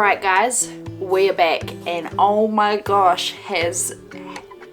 Alright guys, we're back, and oh my gosh, has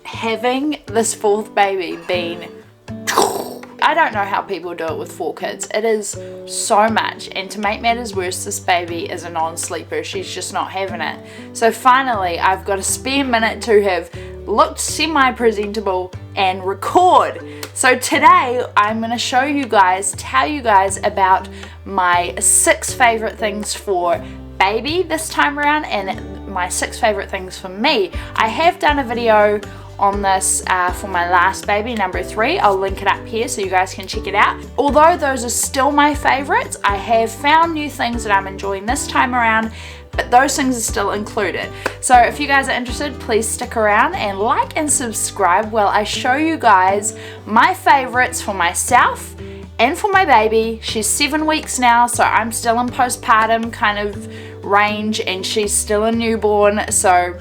having this fourth baby been... I don't know how people do it with 4 kids. It is so much, and to make matters worse, this baby is a non-sleeper. She's just not having it. So finally, I've got a spare minute to have looked semi-presentable and record. So today, I'm going to show you guys, tell you guys about my 6 favorite things for baby this time around, and my 6 favorite things for me. I have done a video on this for my last baby, number 3. I'll link it up here so you guys can check it out. Although those are still my favorites, I have found new things that I'm enjoying this time around, but those things are still included. So if you guys are interested, please stick around and like and subscribe while I show you guys my favorites for myself and for my baby. She's 7 weeks now, so I'm still in postpartum kind of range, and she's still a newborn. So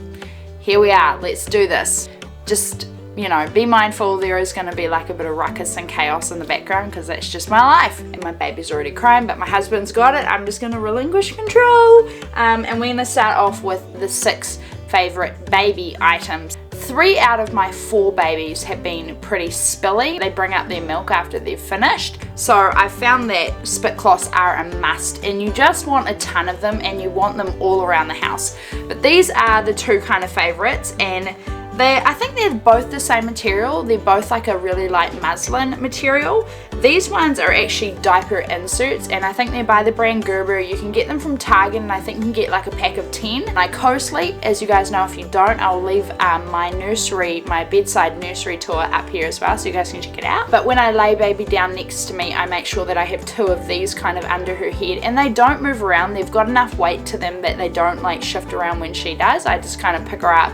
here we are, let's do this. Just, you know, be mindful there is going to be like a bit of ruckus and chaos in the background, because that's just my life. And my baby's already crying, but my husband's got it. I'm just going to relinquish control. And we're going to start off with the 6 favorite baby items. 3 out of my 4 babies have been pretty spilly. They bring up their milk after they've finished. So I found that spit cloths are a must, and you just want a ton of them, and you want them all around the house. But these are the 2 kind of favorites, and I think they're both the same material. They're both like a really light muslin material. These ones are actually diaper inserts, and I think they're by the brand Gerber. You can get them from Target, and I think you can get like a pack of 10. And I co-sleep, as you guys know. If you don't, I'll leave my nursery, my bedside nursery tour up here as well, so you guys can check it out. But when I lay baby down next to me, I make sure that I have 2 of these kind of under her head, and they don't move around. They've got enough weight to them that they don't like shift around when she does. I just kind of pick her up,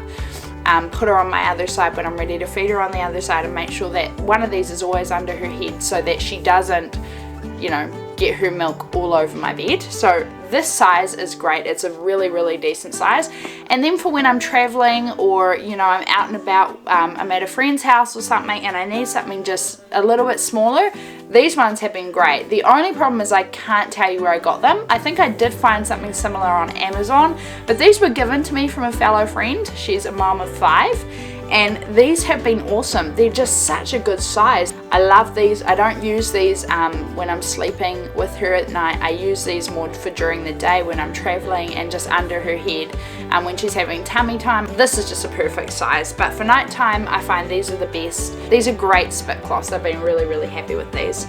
put her on my other side when I'm ready to feed her on the other side, and make sure that one of these is always under her head so that she doesn't, you know, get her milk all over my bed. So this size is great. It's a really decent size. And then for when I'm traveling, or you know, I'm out and about, I'm at a friend's house or something, and I need something just a little bit smaller, these ones have been great. The only problem is I can't tell you where I got them. I think I did find something similar on Amazon, but these were given to me from a fellow friend. She's a mom of 5, and these have been awesome. They're just such a good size. I love these. I don't use these when I'm sleeping with her at night. I use these more for during the day when I'm traveling, and just under her head when she's having tummy time. This is just a perfect size, but for nighttime I find these are the best. These are great spit cloths. I've been really happy with these.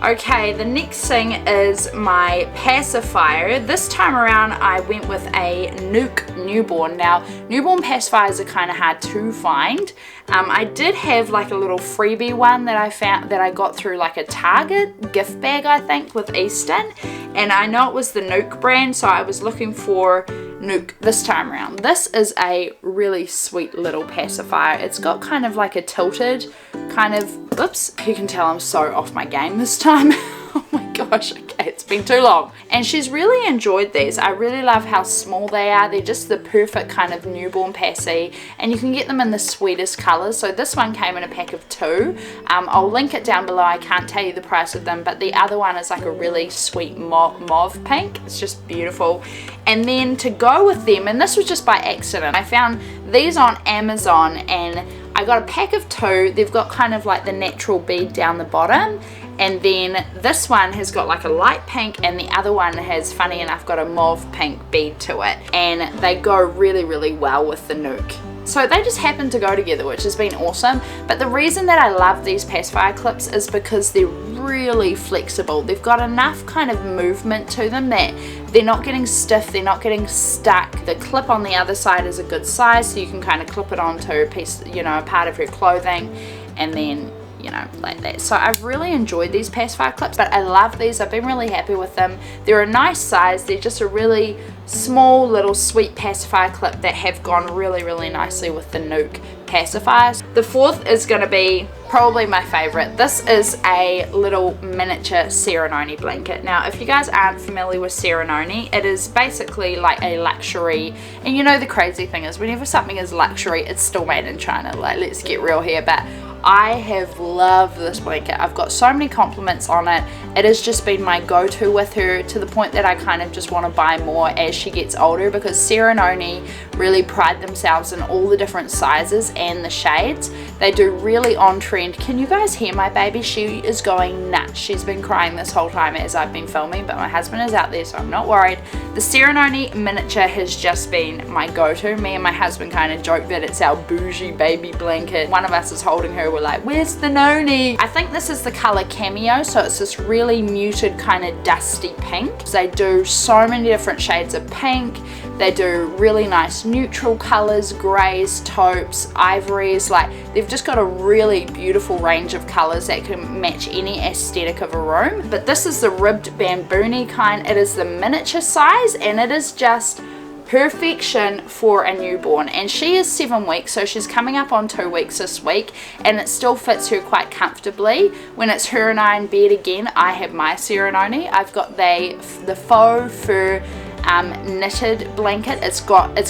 Okay, the next thing is my pacifier. This time around I went with a Nuke newborn. Now, newborn pacifiers are kind of hard to find. I did have like a little freebie one that I found, that I got through like a Target gift bag, I think, with Easton, and I know it was the Nuke brand, so I was looking for Nuke this time around. This is a really sweet little pacifier. It's got kind of like a tilted kind of, oops, you can tell I'm so off my game this time. Oh my gosh, okay, it's been too long. And she's really enjoyed these. I really love how small they are. They're just the perfect kind of newborn passy, and you can get them in the sweetest colors. So this one came in a pack of 2. I'll link it down below. I can't tell you the price of them, but the other one is like a really sweet mauve pink. It's just beautiful. And then to go with them, and this was just by accident, I found these on Amazon, and I got a pack of 2. They've got kind of like the natural bead down the bottom, and then this one has got like a light pink, and the other one has, funny enough, got a mauve pink bead to it, and they go really well with the Nuke. So they just happen to go together, which has been awesome. But the reason that I love these pacifier clips is because they're really flexible. They've got enough kind of movement to them that they're not getting stiff, they're not getting stuck. The clip on the other side is a good size, so you can kind of clip it onto a piece, you know, a part of her clothing, and then, you know, like that. So I've really enjoyed these pacifier clips, but I love these. I've been really happy with them. They're a nice size. They're just a really small little sweet pacifier clip that have gone really nicely with the Nuke pacifiers. The 4th is going to be probably my favorite. This is a little miniature Serenoni blanket. Now, if you guys aren't familiar with Serenoni, it is basically like a luxury, and you know the crazy thing is whenever something is luxury, it's still made in China. Like, let's get real here, but I have loved this blanket. I've got so many compliments on it. It has just been my go-to with her, to the point that I kind of just want to buy more as she gets older, because Sarah and Oni really pride themselves in all the different sizes and the shades. They do really on trend. Can you guys hear my baby? She is going nuts. She's been crying this whole time as I've been filming, but my husband is out there, so I'm not worried. The Sarah and Oni miniature has just been my go-to. Me and my husband kind of joke that it's our bougie baby blanket. One of us is holding her, we're like, where's the Noni? I think this is the color Cameo, so it's this really muted kind of dusty pink. They do so many different shades of pink. They do really nice neutral colors, grays, taupes, ivories. Like, they've just got a really beautiful range of colors that can match any aesthetic of a room. But this is the ribbed bambooni kind. It is the miniature size, and it is just perfection for a newborn. And she is 7 weeks, so she's coming up on 2 weeks this week, and it still fits her quite comfortably. When it's her and I in bed again, I have my Sarah and Oni. I've got the faux fur knitted blanket. It's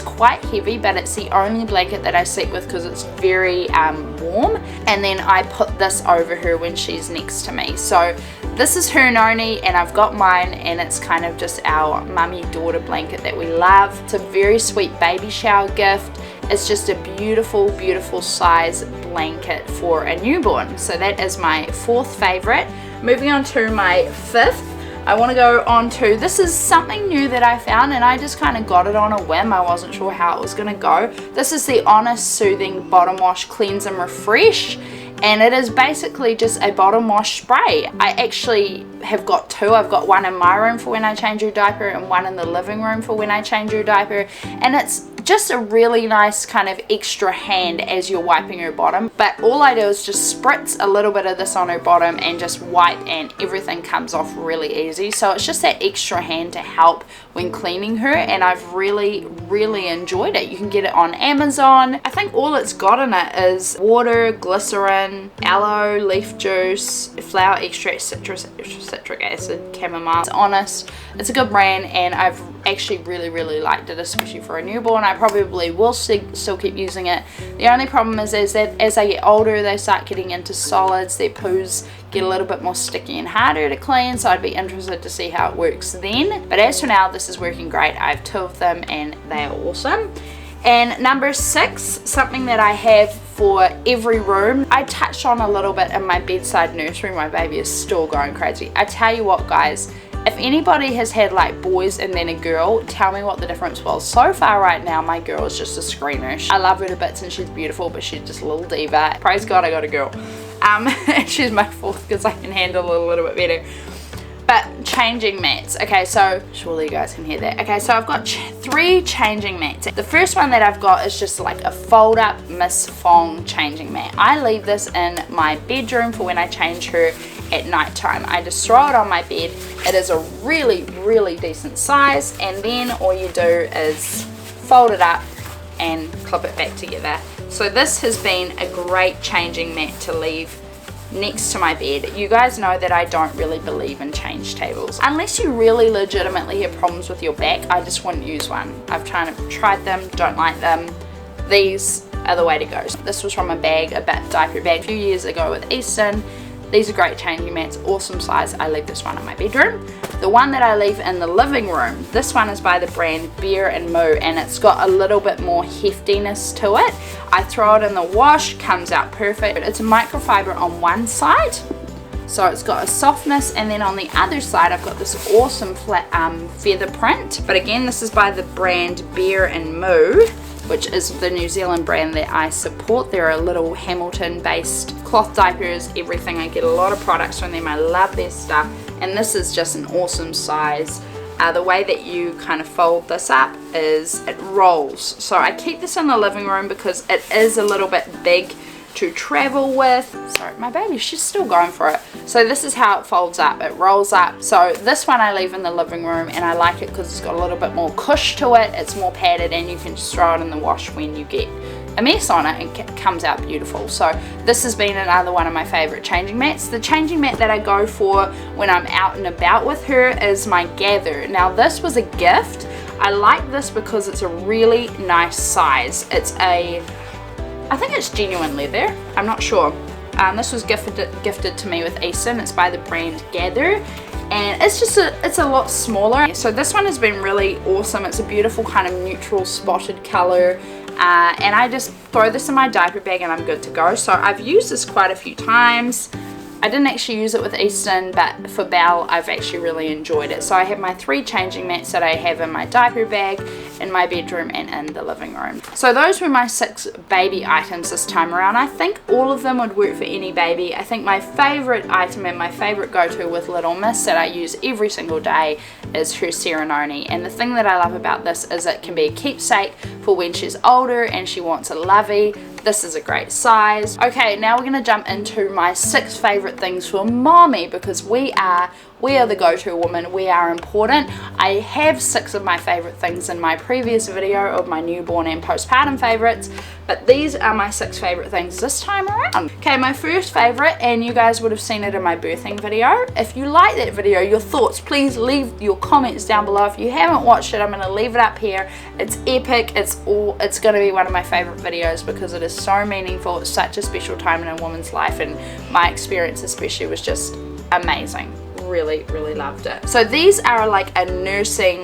quite heavy, but it's the only blanket that I sleep with because it's very warm. And then I put this over her when she's next to me. So this is her Noni, and I've got mine, and it's kind of just our mummy daughter blanket that we love. It's a very sweet baby shower gift. It's just a beautiful, beautiful size blanket for a newborn. So that is my 4th favorite. Moving on to my 5th, I want to go on to, this is something new that I found, and I just kind of got it on a whim. I wasn't sure how it was going to go. This is the Honest Soothing Bottom Wash Cleanse and Refresh, and it is basically just a bottom wash spray. I actually have got 2. I've got one in my room for when I change her diaper, and one in the living room for when I change her diaper, and it's just a really nice kind of extra hand as you're wiping her bottom. But all I do is just spritz a little bit of this on her bottom and just wipe, and everything comes off really easy. So it's just that extra hand to help when cleaning her, and I've really, really enjoyed it. You can get it on Amazon. I think all it's got in it is water, glycerin, aloe, leaf juice, flower extract, citric acid, chamomile. It's Honest. It's a good brand, and I've actually really, really liked it, especially for a newborn. I probably will still keep using it. The only problem is that as they get older, they start getting into solids. Their poos get a little bit more sticky and harder to clean, so I'd be interested to see how it works then. But as for now, this is working great. I have 2 of them, and they are awesome. And number 6, something that I have for every room. I touched on a little bit in my bedside nursery. My baby is still going crazy. I tell you what, guys, if anybody has had like boys and then a girl, tell me what the difference was. So far right now, my girl is just a screamer. I love her to bits, and she's beautiful, but she's just a little diva. Praise God I got a girl. She's my 4th because I can handle it a little bit better. But changing mats. Okay, so surely you guys can hear that. Okay, so I've got 3 changing mats. The first one that I've got is just like a fold up Miss Fong changing mat. I leave this in my bedroom for when I change her at night time. I just throw it on my bed. It is a really, really decent size, and then all you do is fold it up and clip it back together. So this has been a great changing mat to leave next to my bed. You guys know that I don't really believe in change tables. Unless you really legitimately have problems with your back, I just wouldn't use one. I've tried them, don't like them. These are the way to go. This was from a bag, a diaper bag a few years ago with Easton. These are great changing mats, awesome size. I leave this one in my bedroom. The one that I leave in the living room, this one is by the brand Beer and Moo, and it's got a little bit more heftiness to it. I throw it in the wash, comes out perfect. It's a microfiber on one side, so it's got a softness, and then on the other side I've got this awesome flat feather print. But again, this is by the brand Beer and Moo, which is the New Zealand brand that I support. They're a little Hamilton based cloth diapers, everything. I get a lot of products from them. I love their stuff, and this is just an awesome size. The way that you kind of fold this up is it rolls. So I keep this in the living room because it is a little bit big to travel with. Sorry, my baby, she's still going for it. So this is how it folds up. It rolls up. So this one I leave in the living room, and I like it because it's got a little bit more cush to it. It's more padded, and you can just throw it in the wash when you get a mess on it, and it comes out beautiful. So this has been another one of my favorite changing mats. The changing mat that I go for when I'm out and about with her is my Gather. Now this was a gift. I like this because it's a really nice size. It's a, I think it's genuine leather, I'm not sure. This was gifted to me with Easton. It's by the brand Gather, and it's a lot smaller. So this one has been really awesome. It's a beautiful kind of neutral spotted color, and I just throw this in my diaper bag and I'm good to go. So I've used this quite a few times. I didn't actually use it with Easton, but for Belle I've actually really enjoyed it. So I have my 3 changing mats that I have in my diaper bag, in my bedroom and in the living room. So those were my 6 baby items this time around. I think all of them would work for any baby. I think my favourite item and my favourite go-to with Little Miss that I use every single day is her Serenoni. And the thing that I love about this is it can be a keepsake for when she's older and she wants a lovey. This is a great size. Okay, now we're going to jump into my 6 favourite things for mommy, because we are the go-to woman. We are important. I have 6 of my favourite things in my previous video of my newborn and postpartum favourites, but these are my 6 favourite things this time around. Okay, my first favourite, and you guys would have seen it in my birthing video. If you like that video, your thoughts, please leave your comments down below. If you haven't watched it, I'm going to leave it up here. It's epic. It's going to be one of my favourite videos because it is so meaningful. It's such a special time in a woman's life, and my experience especially was just amazing. Really loved it. So these are like a nursing,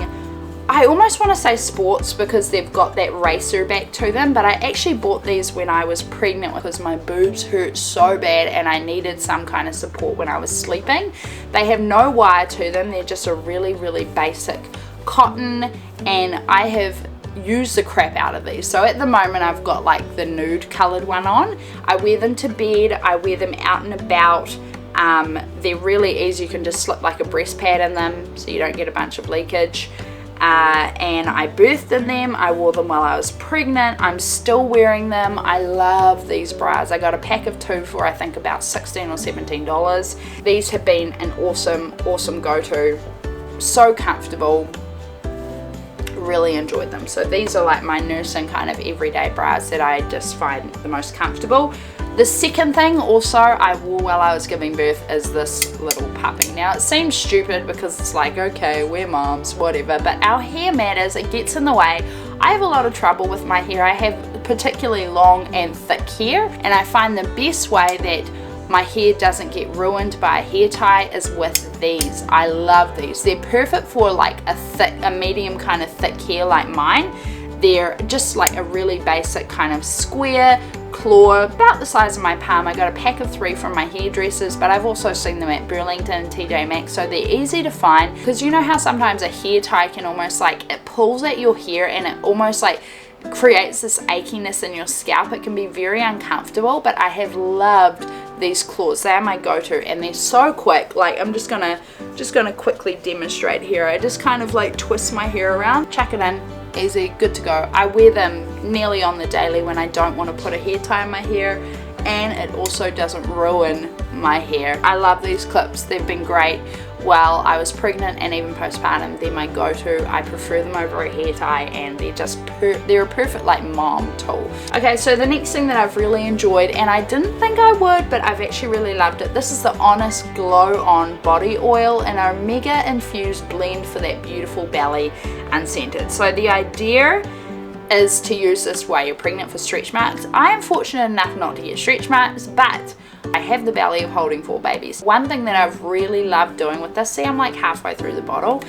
I almost want to say sports because they've got that racer back to them, but I actually bought these when I was pregnant because my boobs hurt so bad and I needed some kind of support when I was sleeping. They have no wire to them. They're just a really basic cotton, and I have used the crap out of these. So at the moment I've got like the nude colored one on. I wear them to bed, I wear them out and about. They're really easy. You can just slip like a breast pad in them so you don't get a bunch of leakage. And I birthed in them. I wore them while I was pregnant. I'm still wearing them. I love these bras. I got a pack of 2 for I think about $16 or $17. These have been an awesome go-to. So comfortable. Really enjoyed them. So these are like my nursing kind of everyday bras that I just find the most comfortable. The second thing also I wore while I was giving birth is this little puppy. Now it seems stupid because it's like, okay, we're moms, whatever, but our hair matters. It gets in the way. I have a lot of trouble with my hair. I have particularly long and thick hair, and I find the best way that my hair doesn't get ruined by a hair tie is with these. I love these. They're perfect for like a medium kind of thick hair like mine. They're just like a really basic kind of square claw, about the size of my palm. I got a pack of 3 from my hairdressers, but I've also seen them at Burlington and TJ Maxx, so they're easy to find. Because you know how sometimes a hair tie can almost like, it pulls at your hair and it almost like creates this achiness in your scalp. It can be very uncomfortable, but I have loved these claws. They are my go-to, and they're so quick. Like I'm just gonna quickly demonstrate here. I just kind of like twist my hair around, chuck it in, easy, good to go. I wear them nearly on the daily when I don't want to put a hair tie in my hair, and it also doesn't ruin my hair. I love these clips. They've been great while I was pregnant and even postpartum. They're my go-to. I prefer them over a hair tie, and they're just they're a perfect like mom tool. Okay, so the next thing that I've really enjoyed, and I didn't think I would, but I've actually really loved it. This is the Honest Glow On Body Oil in a mega infused blend for that beautiful belly unscented. So the idea is to use this while you're pregnant for stretch marks. I am fortunate enough not to get stretch marks, but I have the belly of holding 4 babies. One thing that I've really loved doing with this, see I'm like halfway through the bottle,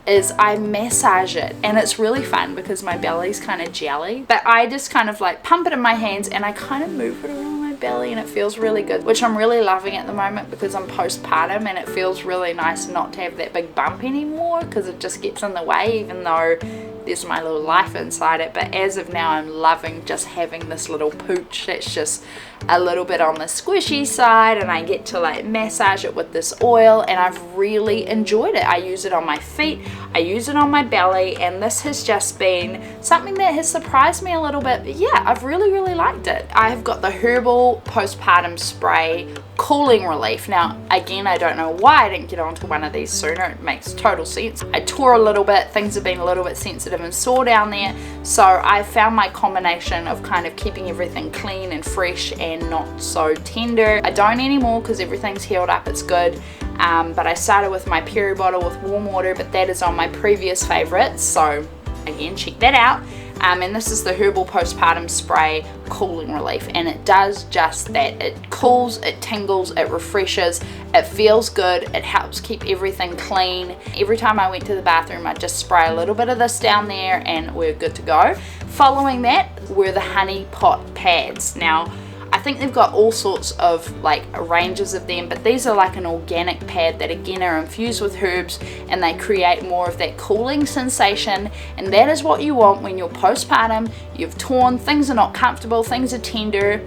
is I massage it, and it's really fun because my belly's kind of jelly, but I just kind of like pump it in my hands and I kind of move it around my belly, and it feels really good, which I'm really loving at the moment because I'm postpartum, and it feels really nice not to have that big bump anymore because it just gets in the way, even though there's my little life inside it. But as of now, I'm loving just having this little pooch that's just a little bit on the squishy side, and I get to like massage it with this oil, and I've really enjoyed it. I use it on my feet, I use it on my belly, and this has just been something that has surprised me a little bit. But yeah, I've really liked it. I have got the herbal postpartum spray cooling relief. Now again, I don't know why I didn't get onto one of these sooner. It makes total sense. I tore a little bit, things have been a little bit sensitive and sore down there, so I found my combination of kind of keeping everything clean and fresh and not so tender. I don't anymore because everything's healed up, it's good. But I started with my peri bottle with warm water, but that is on my previous favorites, so again, check that out. and this is the Herbal Postpartum Spray Cooling Relief, and it does just that. It cools, it tingles, it refreshes, it feels good, it helps keep everything clean. Every time I went to the bathroom, I'd just spray a little bit of this down there and we're good to go. Following that were the honey pot pads. Now I think they've got all sorts of like ranges of them, but these are like an organic pad that again are infused with herbs, and they create more of that cooling sensation, and that is what you want when you're postpartum. You've torn, things are not comfortable, things are tender.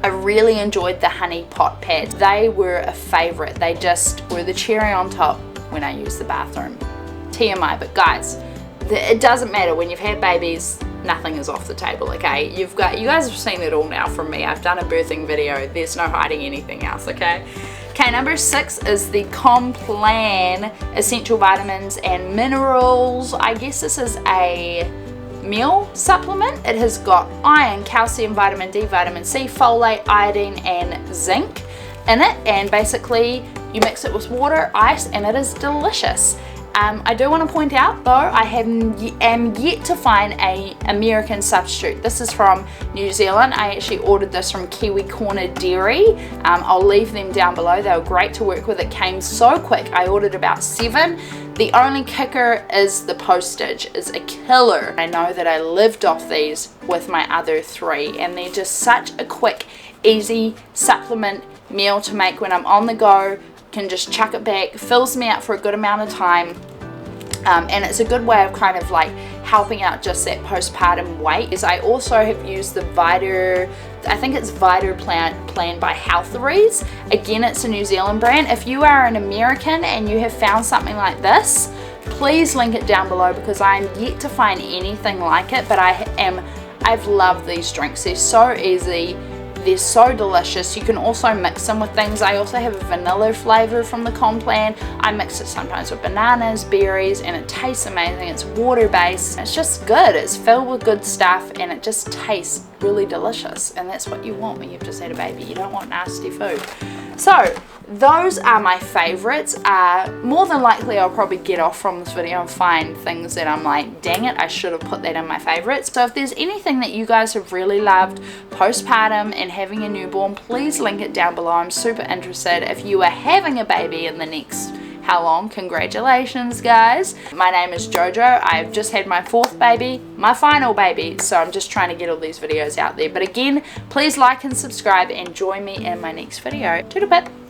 I really enjoyed the honey pot pads. They were a favorite. They just were the cherry on top when I used the bathroom. TMI, but guys, it doesn't matter when you've had babies. Nothing is off the table, okay? You guys have seen it all now from me. I've done a birthing video. There's no hiding anything else, okay? Okay, number 6 is the Complan Essential Vitamins and Minerals. I guess this is a meal supplement. It has got iron, calcium, vitamin D, vitamin C, folate, iodine, and zinc in it. And basically, you mix it with water, ice, and it is delicious. I do want to point out though, I am yet to find a American substitute. This is from New Zealand. I actually ordered this from Kiwi Corner Dairy. I'll leave them down below. They were great to work with. It came so quick. I ordered about 7. The only kicker is the postage is a killer. I know that I lived off these with my other 3, and they're just such a quick, easy supplement meal to make when I'm on the go. Can just chuck it back, fills me up for a good amount of time, and it's a good way of kind of like helping out just that postpartum weight. Is I also have used the I think it's Vita Plan by Healtheries. Again, it's a New Zealand brand. If you are an American and you have found something like this, please link it down below, because I am yet to find anything like it. But I've loved these drinks. They're so easy. They're so delicious. You can also mix them with things. I also have a vanilla flavor from the Complan. I mix it sometimes with bananas, berries, and it tastes amazing. It's water based. It's just good. It's filled with good stuff, and it just tastes really delicious. And that's what you want when you've just had a baby. You don't want nasty food. So those are my favorites. More than likely I'll probably get off from this video and find things that I'm like, dang it, I should have put that in my favorites. So if there's anything that you guys have really loved postpartum and having a newborn, please link it down below. I'm super interested. If you are having a baby in the next how long, congratulations guys. My name is Jojo. I've just had my 4th baby, my final baby, so I'm just trying to get all these videos out there. But again, please like and subscribe and join me in my next video. Toodle pip.